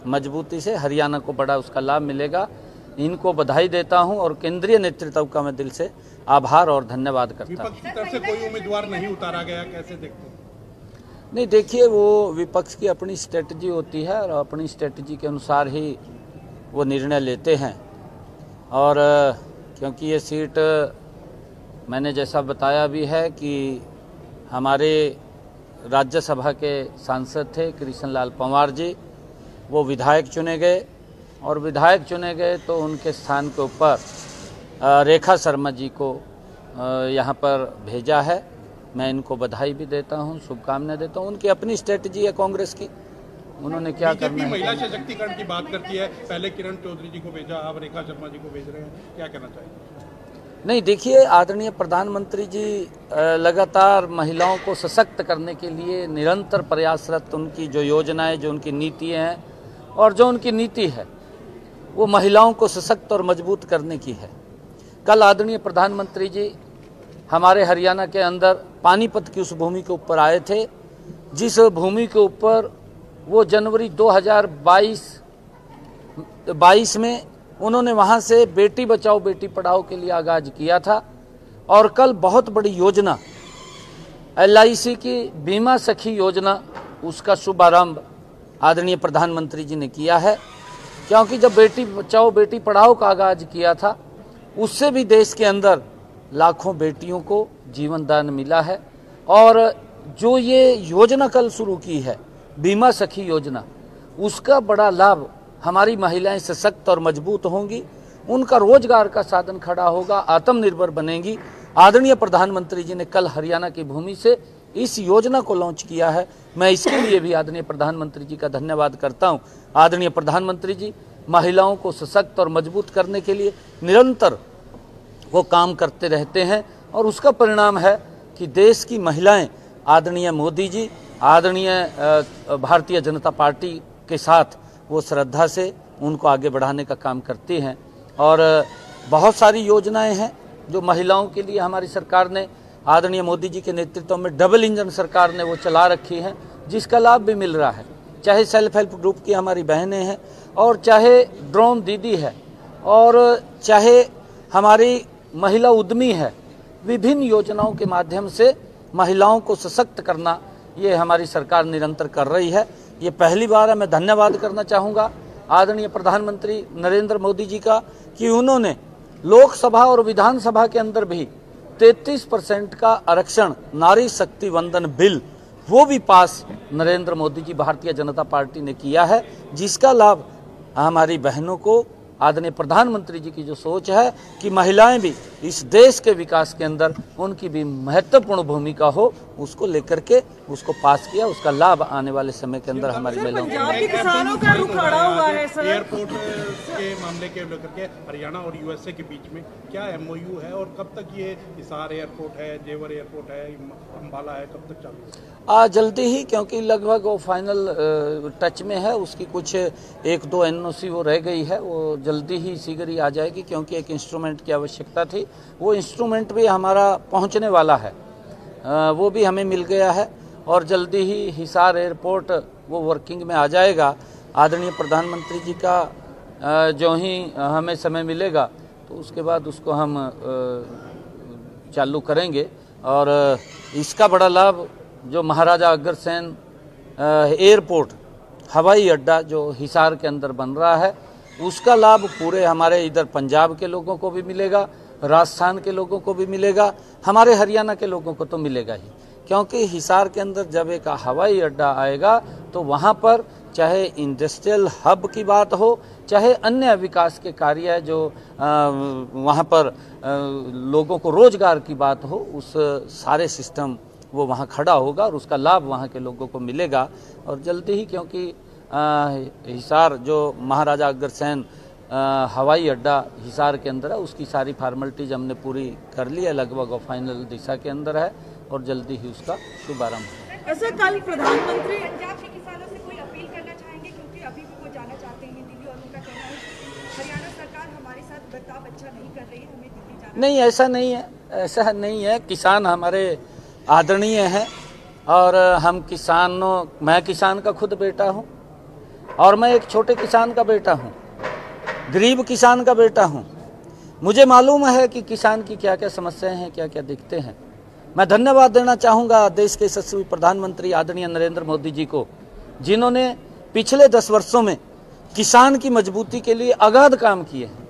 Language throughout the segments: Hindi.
मजबूती से हरियाणा को बड़ा उसका लाभ मिलेगा। इनको बधाई देता हूं और केंद्रीय नेतृत्व का मैं दिल से आभार और धन्यवाद करता हूं। विपक्ष की तरफ से कोई उम्मीदवार नहीं उतारा गया, कैसे देखते हैं? नहीं, देखिए, वो विपक्ष की अपनी स्ट्रेटजी होती है और अपनी स्ट्रेटजी के अनुसार ही वो निर्णय लेते हैं। और क्योंकि ये सीट मैंने जैसा बताया भी है कि हमारे राज्यसभा के सांसद थे कृष्ण लाल पंवार जी, वो विधायक चुने गए और विधायक चुने गए तो उनके स्थान के ऊपर रेखा शर्मा जी को यहाँ पर भेजा है। मैं इनको बधाई भी देता हूँ, शुभकामनाएं देता हूँ। उनकी अपनी स्ट्रेटजी है कांग्रेस की, उन्होंने क्या करना है। महिला सशक्तिकरण की बात करती है, पहले किरण चौधरी जी को भेजा, अब रेखा शर्मा जी को भेज रहे हैं, क्या कहना चाहिए? नहीं, देखिए, आदरणीय प्रधानमंत्री जी लगातार महिलाओं को सशक्त करने के लिए निरंतर प्रयासरत। उनकी जो योजनाएं, जो उनकी नीतियां हैं और जो उनकी नीति है वो महिलाओं को सशक्त और मजबूत करने की है। कल आदरणीय प्रधानमंत्री जी हमारे हरियाणा के अंदर पानीपत की उस भूमि के ऊपर आए थे, जिस भूमि के ऊपर वो जनवरी 2022 में उन्होंने वहाँ से बेटी बचाओ बेटी पढ़ाओ के लिए आगाज किया था। और कल बहुत बड़ी योजना LIC की बीमा सखी योजना, उसका शुभारंभ आदरणीय प्रधानमंत्री जी ने किया है। क्योंकि जब बेटी बचाओ बेटी पढ़ाओ का आगाज किया था, उससे भी देश के अंदर लाखों बेटियों को जीवन दान मिला है। और जो ये योजना कल शुरू की है, बीमा सखी योजना, उसका बड़ा लाभ हमारी महिलाएं सशक्त और मजबूत होंगी, उनका रोजगार का साधन खड़ा होगा, आत्मनिर्भर बनेंगी। आदरणीय प्रधानमंत्री जी ने कल हरियाणा की भूमि से इस योजना को लॉन्च किया है। मैं इसके लिए भी आदरणीय प्रधानमंत्री जी का धन्यवाद करता हूं। आदरणीय प्रधानमंत्री जी महिलाओं को सशक्त और मजबूत करने के लिए निरंतर वो काम करते रहते हैं और उसका परिणाम है कि देश की महिलाएं आदरणीय मोदी जी, आदरणीय भारतीय जनता पार्टी के साथ वो श्रद्धा से उनको आगे बढ़ाने का काम करती हैं। और बहुत सारी योजनाएं हैं जो महिलाओं के लिए हमारी सरकार ने, आदरणीय मोदी जी के नेतृत्व में डबल इंजन सरकार ने वो चला रखी हैं, जिसका लाभ भी मिल रहा है। चाहे सेल्फ हेल्प ग्रुप की हमारी बहनें हैं, और चाहे ड्रोन दीदी है, और चाहे हमारी महिला उद्यमी है। विभिन्न योजनाओं के माध्यम से महिलाओं को सशक्त करना ये हमारी सरकार निरंतर कर रही है। ये पहली बार है। मैं धन्यवाद करना चाहूँगा आदरणीय प्रधानमंत्री नरेंद्र मोदी जी का कि उन्होंने लोकसभा और विधानसभा के अंदर भी 33% का आरक्षण नारी शक्ति वंदन बिल, वो भी पास नरेंद्र मोदी जी भारतीय जनता पार्टी ने किया है, जिसका लाभ हमारी बहनों को, आदरणीय प्रधानमंत्री जी की जो सोच है कि महिलाएं भी इस देश के विकास के अंदर उनकी भी महत्वपूर्ण भूमिका हो, उसको लेकर के उसको पास किया। उसका लाभ आने वाले समय के अंदर हमारी महिलाओं को। किसानों का रुख खड़ा हुआ है सर। एयरपोर्ट के मामले के लेकर के हरियाणा और USA के बीच में क्या MOU है और कब तक ये हिसार एयरपोर्ट है, जेवर एयरपोर्ट है, अम्बाला है, कब तक चालू है? जल्दी ही, क्योंकि लगभग वो फाइनल टच में है। उसकी कुछ 1-2 NOC वो रह गई है, वो जल्दी ही शीघ्र ही आ जाएगी, क्योंकि एक इंस्ट्रूमेंट की आवश्यकता थी। वो इंस्ट्रूमेंट भी हमारा पहुंचने वाला है, वो भी हमें मिल गया है और जल्दी ही हिसार एयरपोर्ट वो वर्किंग में आ जाएगा। आदरणीय प्रधानमंत्री जी का जो ही हमें समय मिलेगा तो उसके बाद उसको हम चालू करेंगे। और इसका बड़ा लाभ जो महाराजा अग्रसेन एयरपोर्ट हवाई अड्डा जो हिसार के अंदर बन रहा है, उसका लाभ पूरे हमारे इधर पंजाब के लोगों को भी मिलेगा, राजस्थान के लोगों को भी मिलेगा, हमारे हरियाणा के लोगों को तो मिलेगा ही। क्योंकि हिसार के अंदर जब एक हवाई अड्डा आएगा तो वहाँ पर चाहे इंडस्ट्रियल हब की बात हो, चाहे अन्य विकास के कार्य जो वहाँ पर लोगों को रोजगार की बात हो, उस सारे सिस्टम वो वहाँ खड़ा होगा और उसका लाभ वहाँ के लोगों को मिलेगा। और जल्दी ही, क्योंकि हिसार जो महाराजा अग्रसेन हवाई अड्डा हिसार के अंदर है, उसकी सारी फॉर्मेलिटीज हमने पूरी कर ली है, लगभग वो फाइनल दिशा के अंदर है और जल्दी ही उसका शुभारंभ है। ऐसे कल प्रधानमंत्री पंजाब के किसानों से कोई अपील करना चाहेंगे, क्योंकि अभी भी वो जाना चाहते हैं दिल्ली और उनका कहना है कि हरियाणा सरकार हमारे साथ बर्ताव अच्छा नहीं कर रही है, हमें दिल्ली जाना। नहीं, ऐसा नहीं है, ऐसा नहीं है। किसान हमारे आदरणीय हैं और हम किसानों, मैं किसान का खुद बेटा हूँ, और मैं एक छोटे किसान का बेटा हूँ, गरीब किसान का बेटा हूँ। मुझे मालूम है कि किसान की क्या क्या समस्याएं हैं, क्या क्या दिक्कतें हैं। मैं धन्यवाद देना चाहूँगा देश के यशस्वी प्रधानमंत्री आदरणीय नरेंद्र मोदी जी को, जिन्होंने पिछले 10 वर्षों में किसान की मजबूती के लिए अगाध काम किए हैं।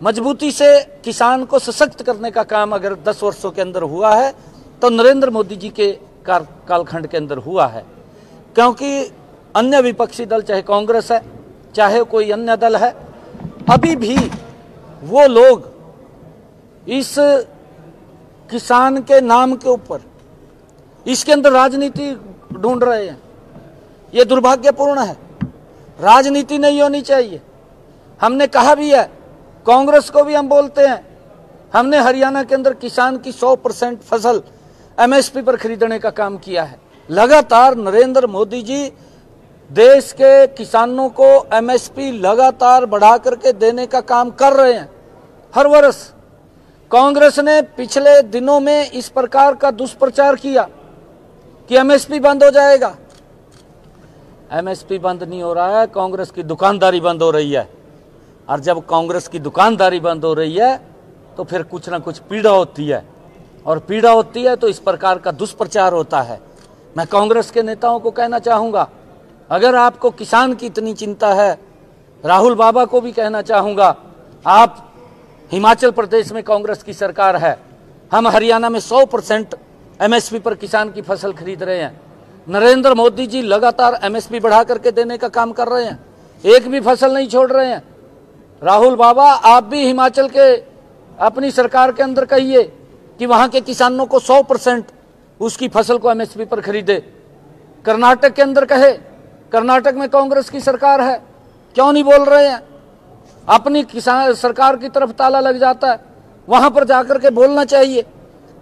मजबूती से किसान को सशक्त करने का काम अगर 10 वर्षों के अंदर हुआ है तो नरेंद्र मोदी जी के कालखंड के अंदर हुआ है। क्योंकि अन्य विपक्षी दल, चाहे कांग्रेस है चाहे कोई अन्य दल है, अभी भी वो लोग इस किसान के नाम के ऊपर इसके अंदर राजनीति ढूंढ रहे हैं। ये दुर्भाग्यपूर्ण है। राजनीति नहीं होनी चाहिए। हमने कहा भी है, कांग्रेस को भी हम बोलते हैं, हमने हरियाणा के अंदर किसान की 100% फसल एमएसपी पर खरीदने का काम किया है। लगातार नरेंद्र मोदी जी देश के किसानों को एमएसपी लगातार बढ़ा करके देने का काम कर रहे हैं हर वर्ष। कांग्रेस ने पिछले दिनों में इस प्रकार का दुष्प्रचार किया कि एमएसपी बंद हो जाएगा। एमएसपी बंद नहीं हो रहा है, कांग्रेस की दुकानदारी बंद हो रही है। और जब कांग्रेस की दुकानदारी बंद हो रही है तो फिर कुछ ना कुछ पीड़ा होती है, और पीड़ा होती है तो इस प्रकार का दुष्प्रचार होता है। मैं कांग्रेस के नेताओं को कहना चाहूँगा, अगर आपको किसान की इतनी चिंता है, राहुल बाबा को भी कहना चाहूँगा, आप हिमाचल प्रदेश में कांग्रेस की सरकार है, हम हरियाणा में 100% एमएसपी पर किसान की फसल खरीद रहे हैं। नरेंद्र मोदी जी लगातार एमएसपी बढ़ा करके देने का काम कर रहे हैं, एक भी फसल नहीं छोड़ रहे हैं। राहुल बाबा, आप भी हिमाचल के अपनी सरकार के अंदर कहिए कि वहां के किसानों को 100% उसकी फसल को एमएसपी पर खरीदे। कर्नाटक के अंदर कहे, कर्नाटक में कांग्रेस की सरकार है, क्यों नहीं बोल रहे हैं? अपनी किसान सरकार की तरफ ताला लग जाता है, वहां पर जाकर के बोलना चाहिए।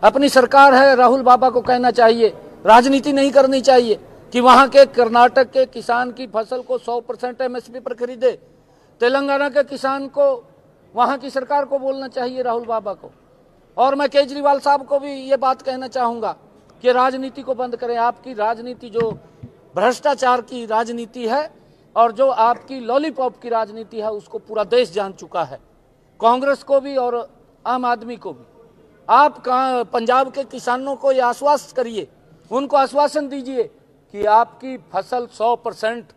अपनी सरकार है, राहुल बाबा को कहना चाहिए, राजनीति नहीं करनी चाहिए कि वहां के कर्नाटक के किसान की फसल को 100% एमएसपी पर खरीदे। तेलंगाना के किसान को, वहां की सरकार को बोलना चाहिए, राहुल बाबा को। और मैं केजरीवाल साहब को भी ये बात कहना चाहूंगा कि राजनीति को बंद करें। आपकी राजनीति जो भ्रष्टाचार की राजनीति है और जो आपकी लॉलीपॉप की राजनीति है, उसको पूरा देश जान चुका है, कांग्रेस को भी और आम आदमी को भी। आप पंजाब के किसानों को ये आश्वस्त करिए, उनको आश्वासन दीजिए कि आपकी फसल 100%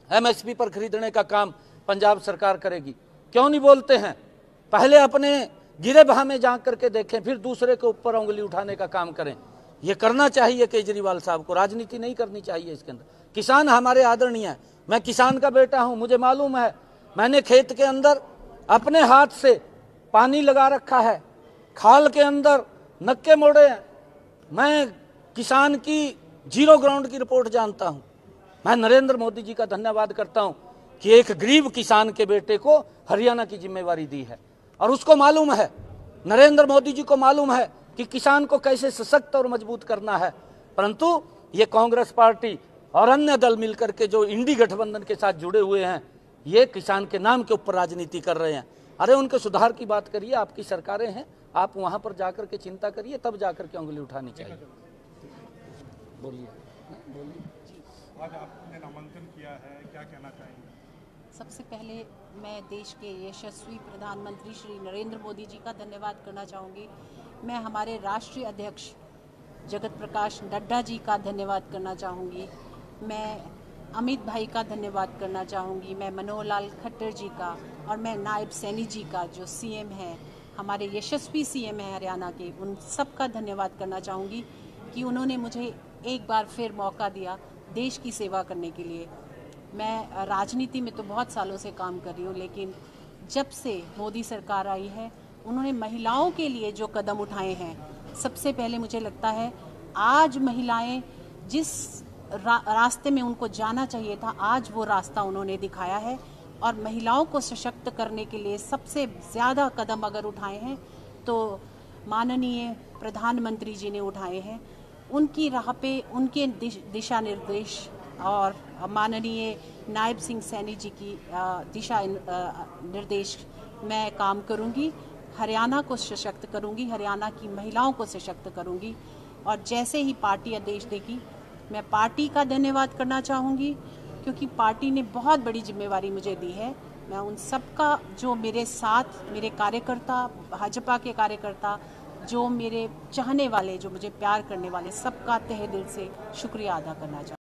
एमएसपी पर खरीदने का काम पंजाब सरकार करेगी। क्यों नहीं बोलते हैं? पहले अपने गिरे बहा में जा करके देखें, फिर दूसरे के ऊपर उंगली उठाने का काम करें। ये करना चाहिए केजरीवाल साहब को, राजनीति नहीं करनी चाहिए इसके अंदर। किसान हमारे आदरणीय है, मैं किसान का बेटा हूं, मुझे मालूम है। मैंने खेत के अंदर अपने हाथ से पानी लगा रखा है, खाल के अंदर नक्के मोड़े हैं। मैं किसान की जीरो ग्राउंड की रिपोर्ट जानता हूं। मैं नरेंद्र मोदी जी का धन्यवाद करता हूं कि एक गरीब किसान के बेटे को हरियाणा की जिम्मेवारी दी है, और उसको मालूम है, नरेंद्र मोदी जी को मालूम है कि किसान को कैसे सशक्त और मजबूत करना है। परंतु ये कांग्रेस पार्टी और अन्य दल मिलकर के जो इंडी गठबंधन के साथ जुड़े हुए हैं, ये किसान के नाम के ऊपर राजनीति कर रहे हैं। अरे उनके सुधार की बात करिए, आपकी सरकारें हैं, आप वहां पर जाकर के चिंता करिए, तब जाकर के उंगली उठानी चाहिए। बोलिए। आज आपने नामांकन किया है, क्या कहना चाहेंगे? सबसे पहले मैं देश के यशस्वी प्रधानमंत्री श्री नरेंद्र मोदी जी का धन्यवाद करना चाहूँगी। मैं हमारे राष्ट्रीय अध्यक्ष जगत प्रकाश नड्डा जी का धन्यवाद करना चाहूँगी। मैं अमित भाई का धन्यवाद करना चाहूँगी। मैं मनोहर लाल खट्टर जी का, और मैं नायब सैनी जी का जो सीएम है, हमारे यशस्वी सीएम है हरियाणा के, उन सब का धन्यवाद करना चाहूँगी कि उन्होंने मुझे एक बार फिर मौका दिया देश की सेवा करने के लिए। मैं राजनीति में तो बहुत सालों से काम कर रही हूँ, लेकिन जब से मोदी सरकार आई है, उन्होंने महिलाओं के लिए जो कदम उठाए हैं, सबसे पहले मुझे लगता है आज महिलाएं जिस रास्ते में उनको जाना चाहिए था, आज वो रास्ता उन्होंने दिखाया है। और महिलाओं को सशक्त करने के लिए सबसे ज़्यादा कदम अगर उठाए हैं तो माननीय प्रधानमंत्री जी ने उठाए हैं। उनकी राह पे उनके दिशा निर्देश और माननीय नायब सिंह सैनी जी की दिशा निर्देश मैं काम करूंगी। हरियाणा को सशक्त करूंगी, हरियाणा की महिलाओं को सशक्त करूंगी। और जैसे ही पार्टी आदेश देगी, मैं पार्टी का धन्यवाद करना चाहूँगी, क्योंकि पार्टी ने बहुत बड़ी जिम्मेवारी मुझे दी है। मैं उन सबका, जो मेरे साथ मेरे कार्यकर्ता, भाजपा के कार्यकर्ता, जो मेरे चाहने वाले, जो मुझे प्यार करने वाले, सबका तहे दिल से शुक्रिया अदा करना चाहूँगी।